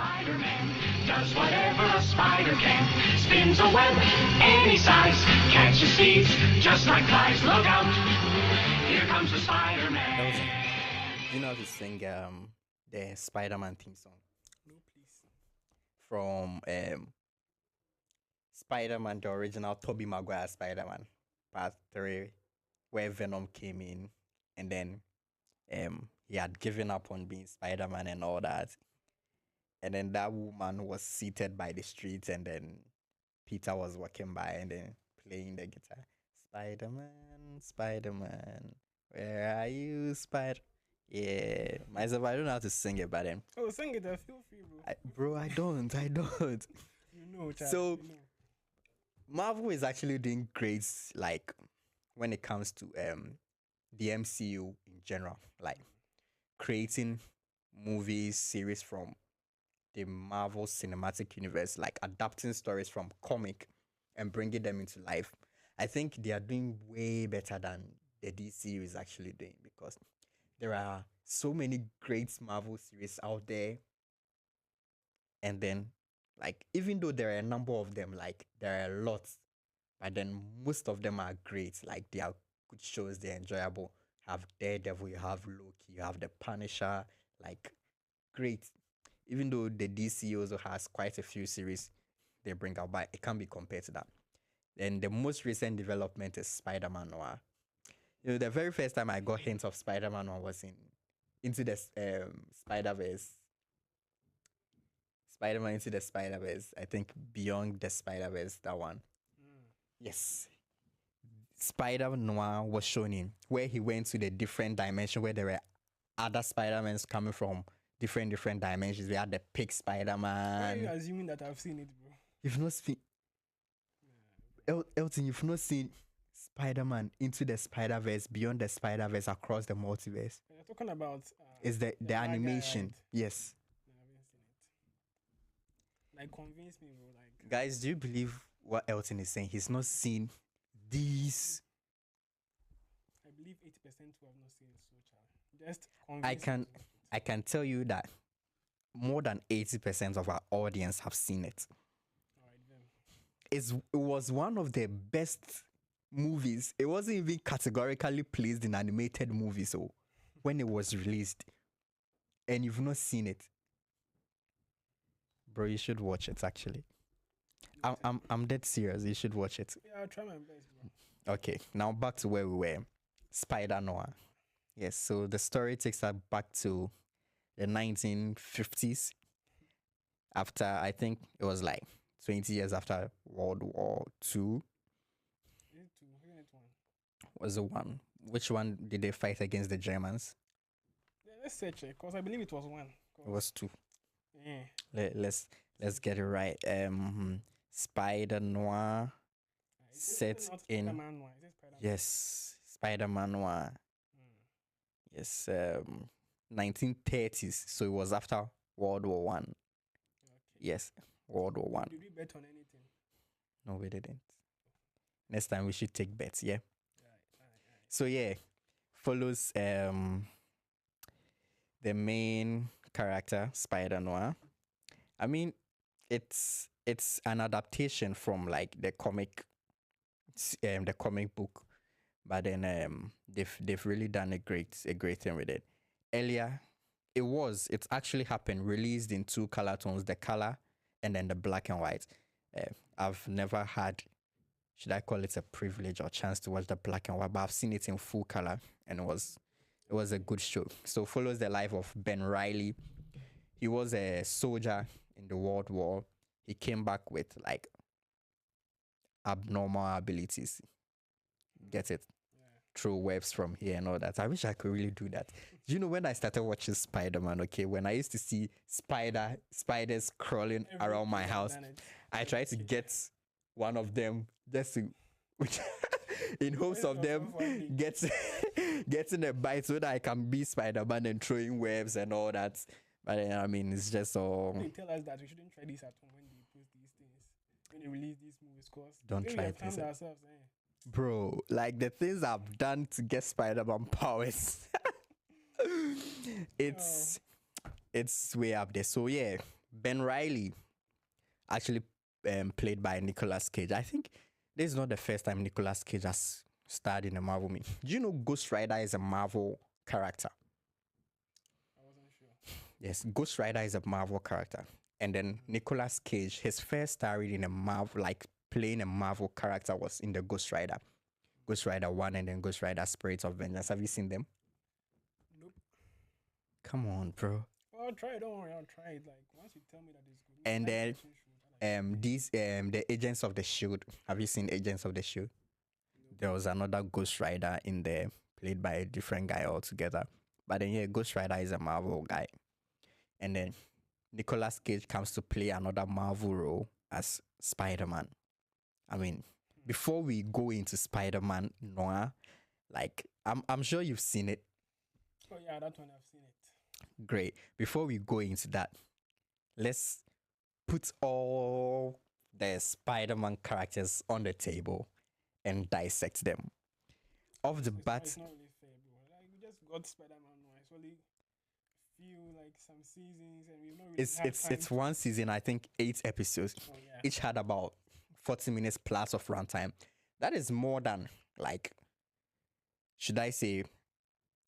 Spider-Man does whatever a spider can. Spins a web any size, catches thieves just like flies. Look out, here comes the Spider-Man. You know how to sing the Spider-Man theme song No, please. from Spider-Man, the original Tobey Maguire Spider-Man, Part 3, where Venom came in and then he had given up on being Spider-Man and all that. And then that woman was seated by the street, and then Peter was walking by and then playing the guitar. Spider-Man, Spider-Man, where are you, Spider? Yeah, myself, I don't know how to sing it, but then, Oh, sing it. I feel free, bro. bro, I don't. You know, child. So- you know. Marvel is actually doing great, like when it comes to the MCU in general, like creating movies, series from the Marvel Cinematic Universe, like adapting stories from comic and bringing them into life. I think they are doing way better than the DC is actually doing, because there are so many great Marvel series out there, and then like even though there are a number of them, like there are lots, but then most of them are great. Like they are good shows, they're enjoyable. You have Daredevil, you have Loki, you have the Punisher, like great. Even though the DC also has quite a few series they bring out, but it can't be compared to that. Then the most recent development is Spider-Man Noir. You know, the very first time I got hints of Spider-Man Noir was in Into the Spider-Verse. Spider-Man Into the Spider-Verse. I think Beyond the Spider-Verse, that one. Yes. Spider Noir was shown in where he went to the different dimension where there were other Spider-Mans coming from different dimensions. We had the pig Why are you Spider-Man. assuming that I've seen it, bro? You've not seen Elton, you've not seen Spider-Man Into the Spider-Verse, Beyond the Spider-Verse, Across the Multiverse. You're talking about. Is the black guy, animation. right? Yes. No, I haven't seen it. Like, convince me, bro. Like, Guys, do you believe what Elton is saying? He's not seen these. I believe 80% who have not seen it, so child. Just convince can- me to watch it. I can tell you that more than 80% of our audience have seen it. Alright, then. It was one of the best movies. It wasn't even categorically placed in animated movies. So when it was released, and you've not seen it, bro, you should watch it. Actually, I'm dead serious. You should watch it. Yeah, I'll try my best, bro. Okay, now back to where we were. Spider Noir. Yes, so the story takes us back to the 1950s. After, I think it was like 20 years after World War II. Is it two? Isn't it one? Was the one. Which one did they fight against the Germans? Yeah, let's search it, because I believe it was one. It was two. Yeah. Let's get it right. Spider Noir. Is it Set not in- Spider-Man one? Is it Spider-Man? Yes, Spider-Man Noir. Hmm. Yes, 1930s. So it was after World War One. Okay. Yes, World War One. Did we bet on anything? No, we didn't. Next time we should take bets. Yeah. Alright. So yeah, follows the main character, Spider Noir. I mean, it's an adaptation from like the comic book, but then they've really done a great thing with it. Earlier, it's actually happened, released in two color tones, the color and then the black and white. I've never had, should I call it a privilege or chance to watch the black and white, but I've seen it in full color, and it was a good show. So follows the life of Ben Riley. He was a soldier in the World War. He came back with like abnormal abilities. Get it? Throw webs from here and all that. I wish I could really do that. Do you know when I started watching Spider-Man, okay, when I used to see spiders crawling around my house, I tried to get one of them just to in hopes of them getting a bite so that I can be Spider-Man and throwing webs and all that. But I mean, it's just all. They tell us that we shouldn't try this at home when they post these things, when they release these movies, cause Don't we try have this harmed at- ourselves. Bro, like the things I've done to get Spider-Man powers. It's way up there. So yeah, Ben Riley, actually played by Nicolas Cage. I think this is not the first time Nicolas Cage has starred in a Marvel movie. Do you know Ghost Rider is a Marvel character? I wasn't sure. Yes, Ghost Rider is a Marvel character. And then Nicolas Cage, his first starring in a Marvel, like playing a Marvel character, was in the Ghost Rider. Ghost Rider 1 and then Ghost Rider Spirits of Vengeance. Have you seen them? Nope. Come on, bro. Well, I'll try it. Don't worry, I'll try it. Like once you tell me that it's good. And I like then action shows. I like these the Agents of the Shield. Have you seen Agents of the Shield? There was another Ghost Rider in there, played by a different guy altogether. But then yeah, Ghost Rider is a Marvel guy. And then Nicolas Cage comes to play another Marvel role as Spider-Man. I mean, before we go into Spider-Man Noir, like I'm sure you've seen it. Oh yeah, that one I've seen it. Great. Before we go into that, let's put all the Spider-Man characters on the table and dissect them. Off the bat, It's not really fair, bro. Like we just got Spider-Man now. It's only few like some seasons, and we've not really had time it's one season, I think 8 episodes. Oh yeah. Each had about 40 minutes plus of runtime. That is more than, like, should I say,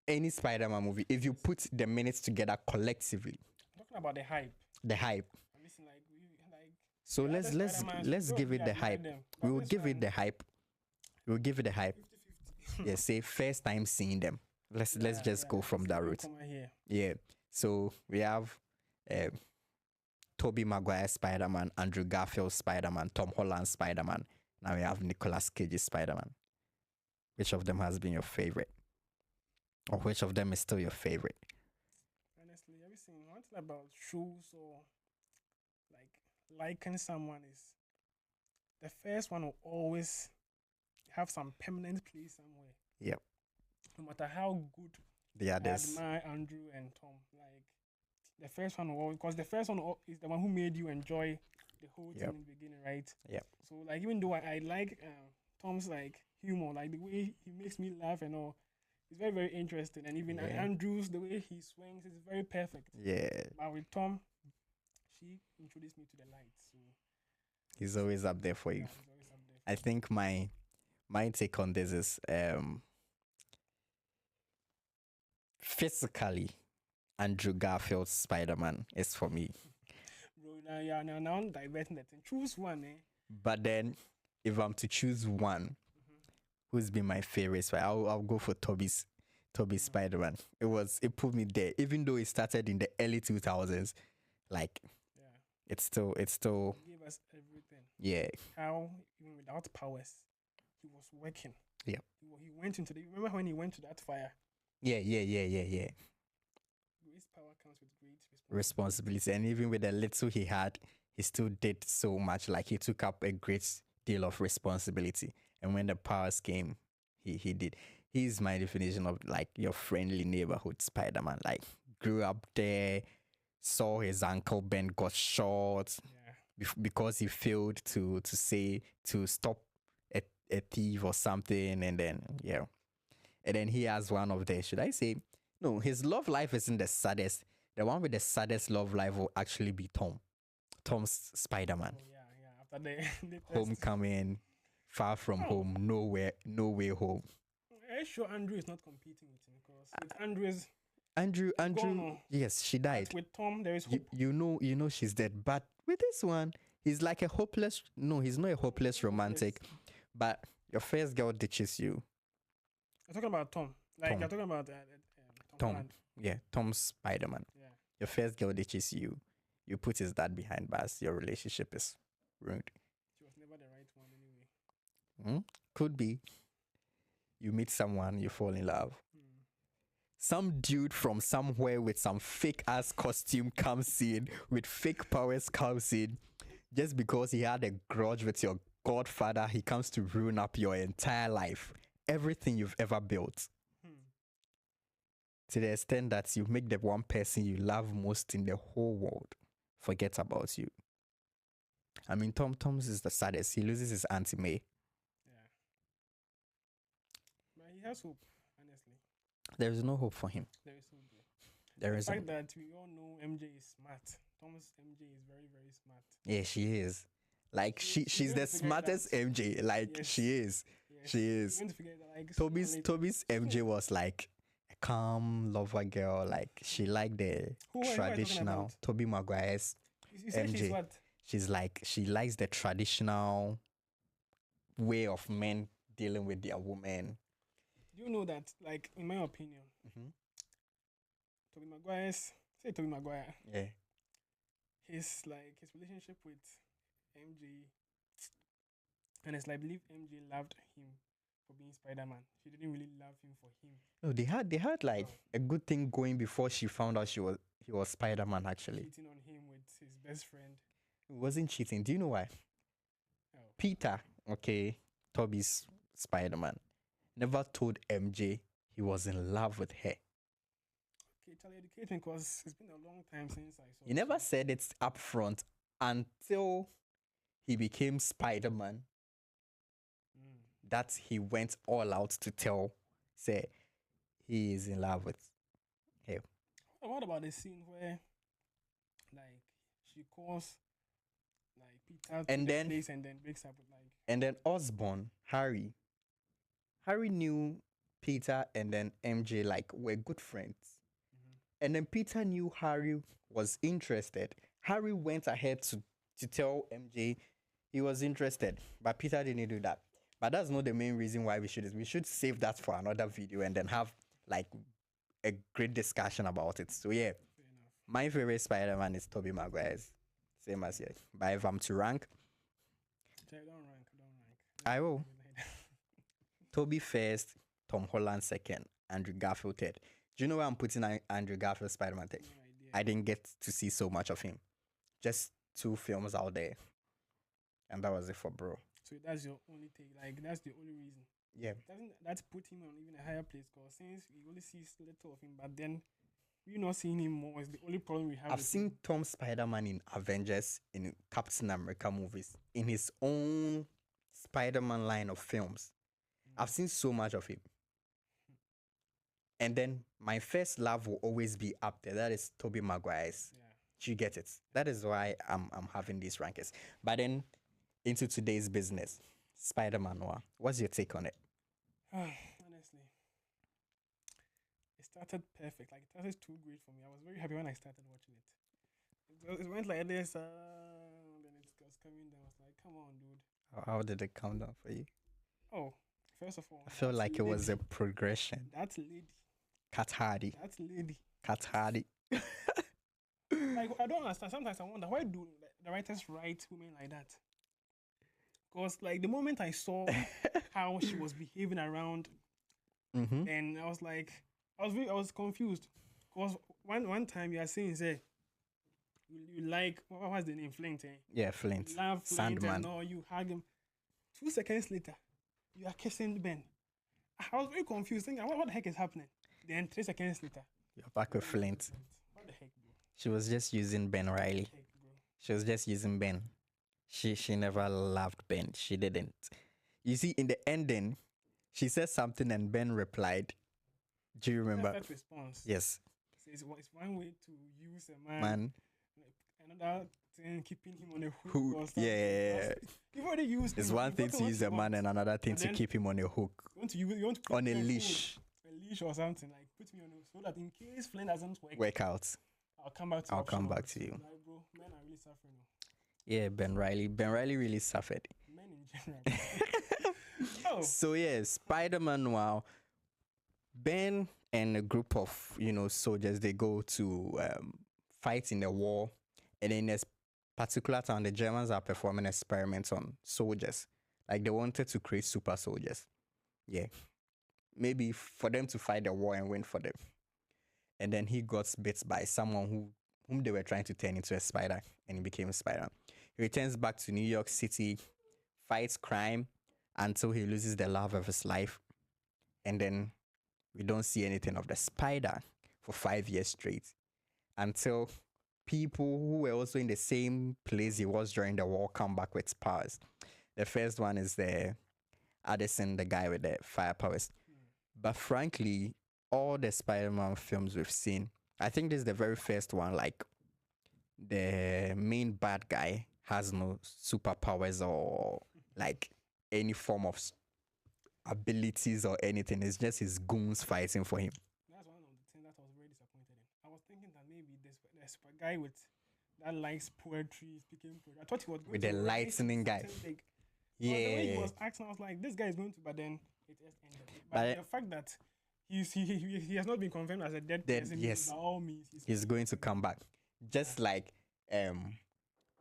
any Spider-Man movie. If you put the minutes together collectively, I'm talking about the hype. the hype. I'm missing like we like. So the let's other let's Spider-Mans, let's we give don't it the really admire hype. them. We But will this give it one, the hype. We will give it the hype. 50-50. Yeah, say first time seeing them. Let's Yeah, just go from it's that a route. newcomer here. Yeah. So we have Tobey Maguire Spider-Man, Andrew Garfield Spider-Man, Tom Holland Spider-Man. Now we have Nicolas Cage's Spider-Man. Which of them has been your favorite? Or which of them is still your favorite? Honestly, have you seen one thing about shows or like liking someone is the first one will always have some permanent place somewhere. Yep. No matter how good The I others. admire Andrew and Tom, like the first one will always, because the first one is the one who made you enjoy the whole thing Yep. in the beginning, right? Yep. So like even though I like Tom's like humor, like the way he makes me laugh and all, it's very very interesting. And even Yeah. Andrew's the way he swings is very perfect. Yeah. But with Tom, she introduced me to the light, so He's always up there for you. yeah, he's always up there. I think my take on this is physically Andrew Garfield's Spider-Man is for me. Bro, now I'm diverting that thing. Choose one, eh? But then if I'm to choose one, who's been my favorite, so I'll go for Toby's Spider-Man. It put me there. Even though it started in the early 2000s, like Yeah, it's still he gave us everything. yeah. How even without powers, he was working. Yep. He went into the. Remember when he went to that fire? Yeah. Great power comes with great Responsibility. And even with the little he had, he still did so much. Like he took up a great deal of responsibility. And when the powers came, he did. He's my definition of like your friendly neighborhood Spider-Man. Like grew up there, saw his uncle Ben got shot Yeah. because he failed to stop a thief or something, and then he has one of the, should I say, no, his love life isn't the saddest. The one with the saddest love life will actually be Tom's Spider-Man. Oh yeah. After the test. Homecoming, Far From Oh. Home, No Way Home. Are you sure Andrew is not competing with him? Because with Andrew is Andrew, gone. yes, she died. But with Tom there is hope. You know she's dead. But with this one, he's like a hopeless. No, he's not a hopeless romantic. But your first girl ditches you. You're talking about Tom. Like Tom. you're talking about Tom. Holland. Yeah, Tom's Spider-Man. Yeah. Your first girl ditches you. You put his dad behind bars. Your relationship is ruined. She was never the right one anyway. Could be. You meet someone, you fall in love. Some dude from somewhere with some fake ass costume comes in, with fake powers comes in. Just because he had a grudge with your godfather, he comes to ruin up your entire life. Everything you've ever built. To the extent that you make the one person you love most in the whole world forget about you. I mean, Tom's is the saddest. He loses his Auntie May. Yeah. But he has hope, honestly. There is no hope for him. There is hope there. There The is a fact that we all know MJ is smart. Tom's MJ is very, very smart. yeah, she is. Like She's she's going the to figure it out. smartest MJ. Like Yes. she is. Yes. She She's is. going to figure it out. Like, sooner or later. Toby's MJ was like a calm lover girl. Like she liked the Who are you talking traditional about? Toby Maguire's You say she's MJ. what? She's like she likes the traditional way of men dealing with their women. Do you know that, like, in my opinion, Mm-hmm. Toby Maguire, Yeah. his relationship with MJ, and it's like, I believe MJ loved him for being Spider-Man. She didn't really love him for him. No, they had like a good thing going before she found out he was Spider-Man actually. Cheating on him with his best friend. It wasn't cheating. Do you know why? Oh. Peter, okay, Toby's Spider-Man, never told MJ he was in love with her. Okay, Charlie, educate me, because it's been a long time since I saw. He never said it up front until he became Spider-Man that he went all out to say he is in love with her. What about the scene where, like, she calls, like, Peter to And the then- place and then breaks up with, like, And then Osborn, Harry knew Peter and then MJ like were good friends. And then Peter knew Harry was interested. Harry went ahead to tell MJ he was interested, but Peter didn't do that. But that's not the main reason why we should save that for another video and then have like a great discussion about it. So yeah, fair enough. my favorite Spider-Man is Tobey Maguire's. Same as here. But if I'm to rank, Charlie, don't rank. I will. Toby first, Tom Holland second, Andrew Garfield third. Do you know where I'm putting Andrew Garfield Spider-Man third? No idea. I didn't get to see so much of him. Just 2 films out there. And that was it for bro. So that's your only take. Like, that's the only reason. Yeah. Doesn't that put him on even a higher place? Because since we only see little of him, but then we're not seeing him more. Is the only problem we have. I've with seen him. Tom Spider-Man in Avengers, in Captain America movies, in his own Spider-Man line of films. I've seen so much of him. And then my first love will always be up there. That is Tobey Maguire's. Yeah. You get it. That is why I'm having these rankings. But then into today's business, Spider-Man Noir. What's your take on it? Honestly, it started perfect. Like, it started too great for me. I was very happy when I started watching it. It went like this, then it was coming down. I was like, come on, dude. How did it come down for you? Oh, first of all, I feel that like it was a lady- progression. That lady. Cat Hardy. That lady. Cat Hardy. Like, I don't understand. Sometimes I wonder, why do the writers write women like that? Because, like, the moment I saw how she was behaving around, Mm-hmm. and I was like, I was confused. Because one time you are saying, say, you like, what was the name? Flint, eh? Yeah, Flint. You love Flint and Sandman. all, you hug him. 2 seconds later, you are kissing Ben. I was very confused, thinking, what the heck is happening? Then 3 seconds later, You're back with Flint. what the heck, bro? She was just using Ben Riley. Heck, bro. She was just using Ben. She never loved Ben. She didn't. You see, in the ending, she said something and Ben replied. Do you remember? That response. Yes, It's one way to use a man. man. Like, another thing, keeping him on a hook. Who? Or something. Yeah. You've already used It's him. one You've thing gotten to what use you a man want. and another thing And to then- keep him on a hook, You want to put on me a food, leash. a leash or something, like put me on a, so that in case Flynn doesn't work, Work out. I'll come back to I'll option come one. back to you. Like, bro, men are really suffering. Yeah, Ben Riley. Ben Riley really suffered. Men in general. Oh, So yeah, Spider-Man Noir. Ben and a group of soldiers, they go to fight in the war, and in this particular town, the Germans are performing experiments on soldiers. Like they wanted to create super soldiers. Yeah, maybe for them to fight the war and win for them. And then he got bit by someone whom they were trying to turn into a spider, and he became a spider. He returns back to New York City, fights crime until he loses the love of his life, and then we don't see anything of the spider for 5 years straight until people who were also in the same place he was during the war come back with powers. The first one is the Addison, the guy with the fire powers. But frankly, all the Spider-Man films we've seen I think this is the very first one. Like the main bad guy has no superpowers or like any form of abilities or anything. It's just his goons fighting for him. That's one of the things that I was very disappointed in. I was thinking that maybe this guy with that likes poetry, speaking poetry. I thought he was going With to the rise into lightning guy. something big. But the way he Yeah. was acting, I was like, this guy is going to, but then it just ended. But But the fact that he has not been confirmed as a dead Dead, person, yes. by all means, He's going to come back. Just like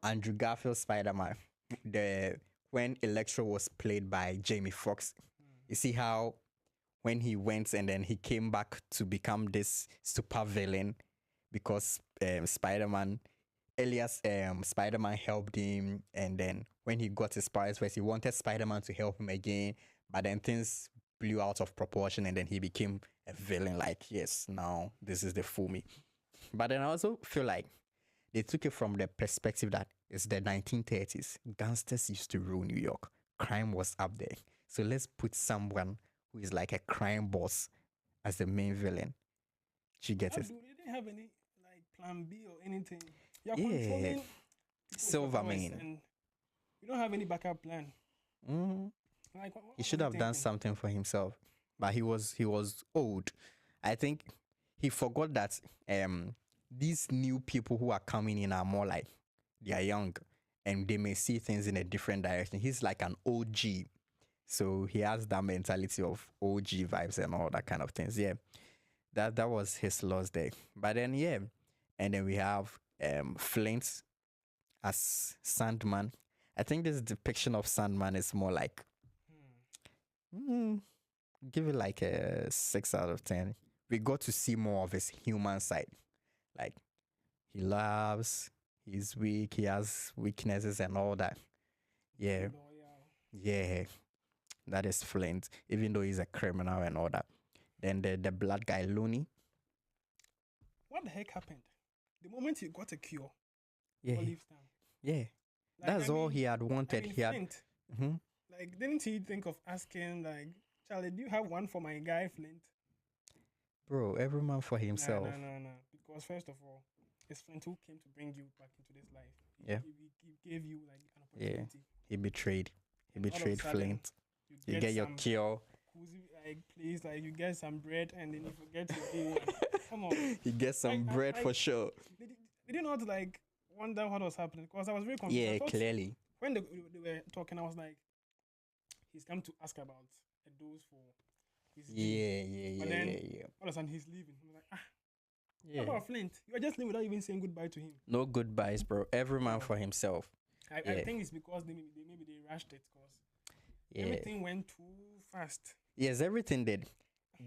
Andrew Garfield Spider-Man. When Electro was played by Jamie Foxx. You see how when he went and then he came back to become this super villain because Spider-Man Spider-Man helped him, and then when he got his powers first, he wanted Spider-Man to help him again, but then things blew out of proportion and then he became a villain. Like, yes, now this is the fool me. But then I also feel like they took it from the perspective that it's the 1930s. Gangsters used to rule New York. Crime was up there. So let's put someone who is like a crime boss as the main villain. She gets it. They didn't have any like plan B or anything. You're Yeah. controlling Silvermane. and you don't have any backup plan. Mm. Like He should have done something for himself, but he was old. I think he forgot that these new people who are coming in are more like they are young and they may see things in a different direction. He's like an OG, so he has that mentality of OG vibes and all that kind of things. Yeah, that was his loss there. But then and then we have Flint as Sandman. I think this depiction of Sandman is more like give it like a 6 out of 10. We got to see more of his human side. Like he loves, he's weak, he has weaknesses and all that. Yeah. Yeah. That is Flint, even though he's a criminal and all that. Then the blood guy, Looney. What the heck happened? The moment he got a cure, Yeah. all leaves town. Yeah. Like, That's all he had wanted. He had. Flint, Mhm. like, didn't he think of asking, like, Charlie, do you have one for my guy, Flint? Bro, every man for himself. No. Because first of all, it's Flint who came to bring you back into this life. Yeah. He gave you like an Yeah. opportunity. He betrayed. He And all of a betrayed sudden, Flint. You get your some cure. Kuzi, like, please, like, you get some bread and then you forget to do one. Come on. He gets some Like, bread for like, sure. Did you not like wonder what was happening? Because I was very confused. I Yeah, thought clearly. when they were talking, I was like, he's come to ask about a dose for his leave. But then all of a sudden he's leaving. I'm like, Yeah. what about Flint? You are just leaving without even saying goodbye to him. No goodbyes, bro. Every man for himself. I think it's because maybe they rushed it because Yeah. everything went too fast. Yes, everything did.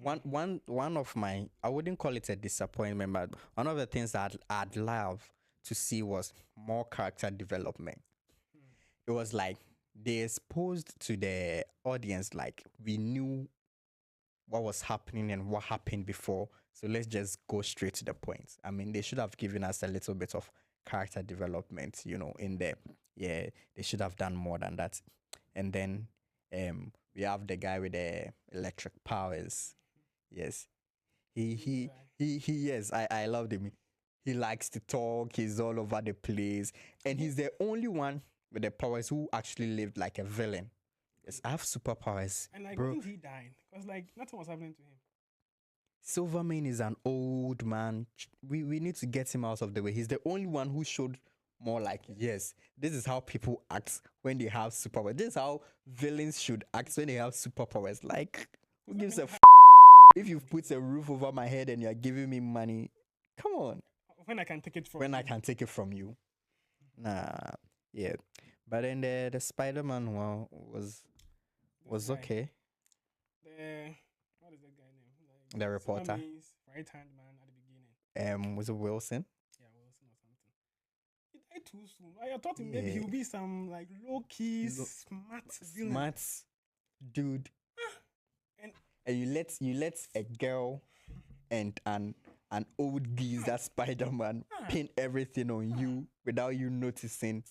One of my, I wouldn't call it a disappointment, but one of the things that I'd love to see was more character development. It was like they exposed to the audience, like we knew what was happening and what happened before. So let's just go straight to the point. I mean, they should have given us a little bit of character development, in there. Yeah, they should have done more than that. And then we have the guy with the electric powers. Yes. He yes, I loved him. He likes to talk, he's all over the place. And he's the only one with the powers who actually lived like a villain. Yes, I have superpowers. And like, bro. when he died, because like nothing was happening to him. Silvermane is an old man. We need to get him out of the way. He's the only one who showed more like, yes, this is how people act when they have superpowers. This is how villains should act when they have superpowers. Like, who gives a if you've put a roof over my head and you're giving me money? Come on. When I can take it from When you. I can take it from you. Nah. Yeah. But then the Spider-Man one was guy. okay. What is that guy name? Like, The reporter. Superman's right-hand man at the beginning. Was it Wilson? Yeah, Wilson or something. He died too soon. I thought maybe Yeah. he'll be some like low-key, smart villain. Smart dude. And you let a girl and an old geezer Spider-Man pin everything on you without you noticing.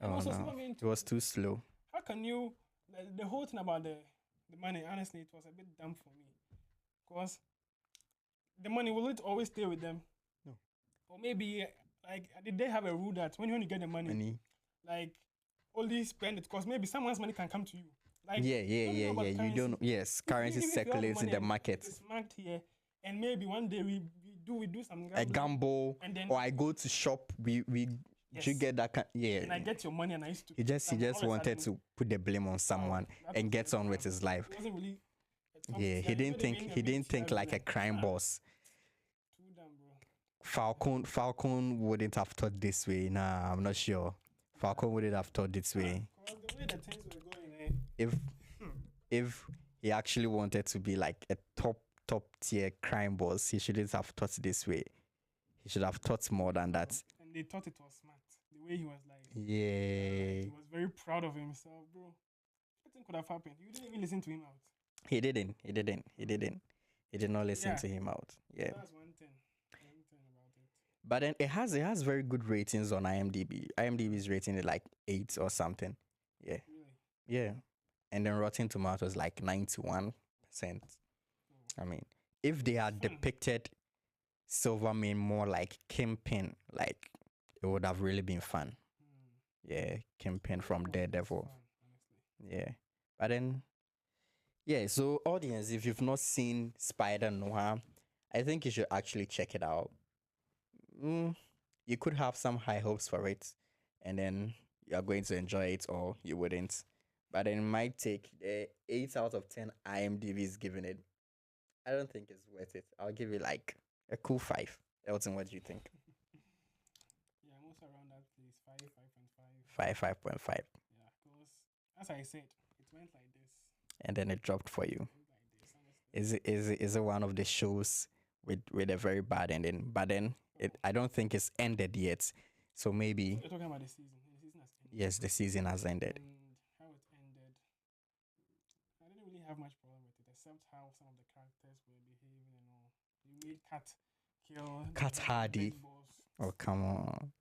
And Oh also, no, Superman it was too slow. How can you the whole thing about the money? Honestly, it was a bit dumb for me, because the money, will it always stay with them? No. Or maybe like did they have a rule that when you get the money, like only spend it because maybe someone's money can come to you. Like Yeah. don't know about You currency. don't. Yes, currency If you have circulates in money the and market. It's marked here, and maybe one day we do some A gamble, and then or I go to shop. We yes. you get that yeah. And I get your money, and I used to. He just wanted to put the blame on someone and get on with his life. It wasn't really. Yeah, he didn't think like a crime boss. Too damn, bro. Falcon wouldn't have thought this way. Nah, I'm not sure. Falcon wouldn't have thought this way. Because the way the things were going, If he actually wanted to be like a top tier crime boss, he shouldn't have thought this way. He should have thought more than that. And they thought it was smart. The way he was like, yeah, he was very proud of himself, bro. Nothing could have happened. You didn't even listen to him out. He didn't. He did not listen to him out. Yeah. That's one thing about it. But then it has very good ratings on IMDb. IMDb is rating it like 8 or something. Yeah. Really? Yeah. And then Rotten Tomatoes like 91%. I mean, if they had depicted Silvermane more like Kingpin, like it would have really been fun. Yeah, Kingpin from Daredevil. Yeah. But then yeah, so audience, if you've not seen Spider Noir, I think you should actually check it out. You could have some high hopes for it, and then you're going to enjoy it, or you wouldn't. But then my take, 8 out of 10 IMDb is giving it. I don't think it's worth it. I'll give it like a cool 5. Elton, what do you think? Yeah, I'm also around that place, 5.5. 5.5. Yeah, because as I said, it went like this. And then it dropped for you. Is it one of the shows with a very bad ending? But then I don't think it's ended yet. So maybe. You're talking about the season. The season has ended. Yes, the season has ended. And how it ended, I didn't really have much problem with it, except how some of the characters were behaving and all. They made Cat Hardy. Oh, come on.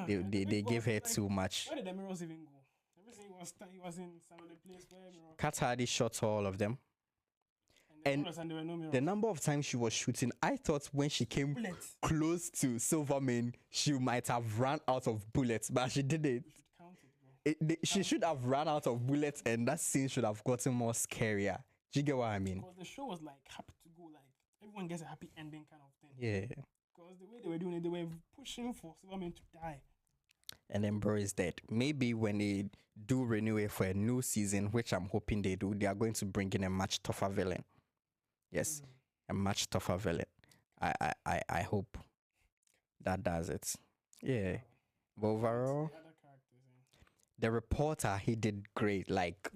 They gave her too much. Where did the mirrors even go? Everything he was in some of the place where mirror. Cat Hardy shot all of them. And there were no mirrors. The number of times she was shooting, I thought when she came close to Silvermane, she might have run out of bullets, but she didn't. She should have run out of bullets, and that scene should have gotten more scarier. Do you get what I mean? Because the show was like happy to go, like everyone gets a happy ending kind of thing. Yeah. Because the way they were doing it, they were pushing for Silvermane to die. And then bro is dead. Maybe when they do renew it for a new season, which I'm hoping they do, they are going to bring in a much tougher villain. Yes, a much tougher villain. I hope that does it. Yeah. But overall, the reporter, he did great. Like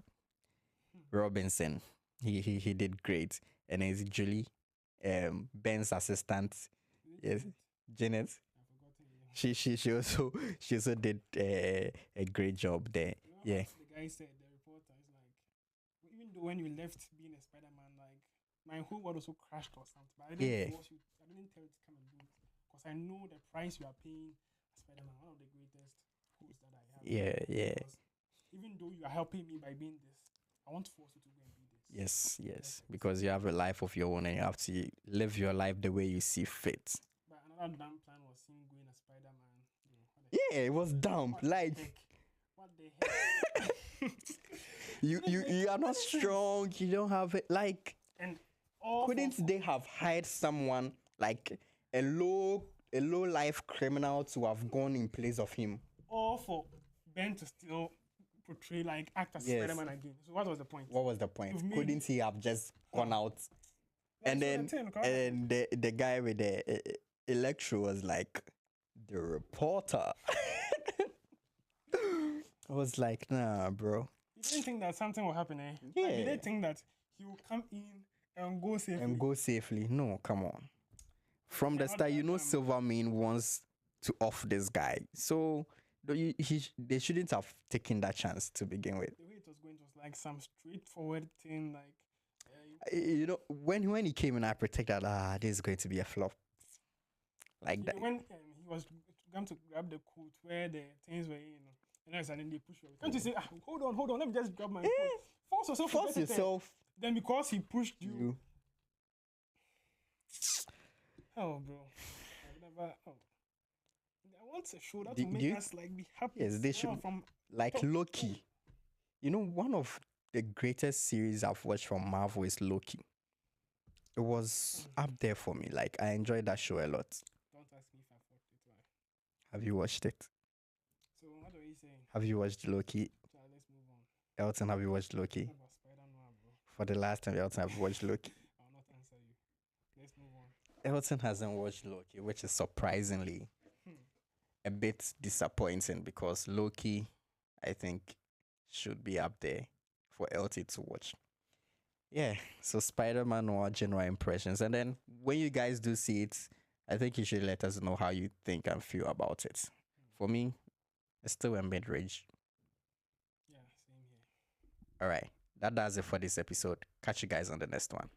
Robinson, he did great. And it's Julie, Ben's assistant. Yes, Janet. She also did a great job there. Yeah. The guy said, the reporter is like, even though when you left being a Spider-Man, like my whole world also crashed or something. But I didn't force you. I didn't tell you to come and do it because I know the price you are paying. Spider-Man, one of the greatest hosts that I have. Yeah. Even though you are helping me by being this, I want to force you to go and be this. Yes. Because you have a life of your own and you have to live your life the way you see fit. But another dumb plan was him going as Spider-Man. Yeah, it was dumb. What the heck? you are not strong. You don't have it. Like, and couldn't they have hired someone like a low life criminal to have gone in place of him? Or for Ben to still portray act as Spider-Man again. So what was the point? What was the point? Couldn't he have just gone out? And then the guy with the electro was like, the reporter. I was like, nah, bro. You didn't think that something will happen, eh? Yeah. You didn't think that he will come in and go safely. No, come on. From the start, Silvermane wants to off this guy. So they shouldn't have taken that chance to begin with. The way it was going was like some straightforward thing, when he came in, I predicted that this is going to be a flop. Like that. When he was going to grab the coat where the things were, and then they push you. Can't you say, hold on, let me just grab my coat. Force yourself. Then because he pushed you. Oh, bro. I've never. Oh, I want a show that Do, will do make you? us like be happy. Yes, they Smile should. from Like top to toe. Loki. You know, one of the greatest series I've watched from Marvel is Loki. It was up there for me. Like I enjoyed that show a lot. Don't ask me if I've watched it. Why? Have you watched it? So what are you saying? Have you watched Loki? So let's move on. Elton, have you watched Loki? What about Spider Noir, bro? For the last time, Elton, have you watched Loki? I'll not answer you. Let's move on. Elton hasn't watched Loki, which is surprisingly Hmm. a bit disappointing because Loki, I think, should be up there for LT to watch. Yeah, so Spider-Man or general impressions. And then when you guys do see it, I think you should let us know how you think and feel about it. For me, it's still a mid-range. Yeah, same here. All right, that does it for this episode. Catch you guys on the next one.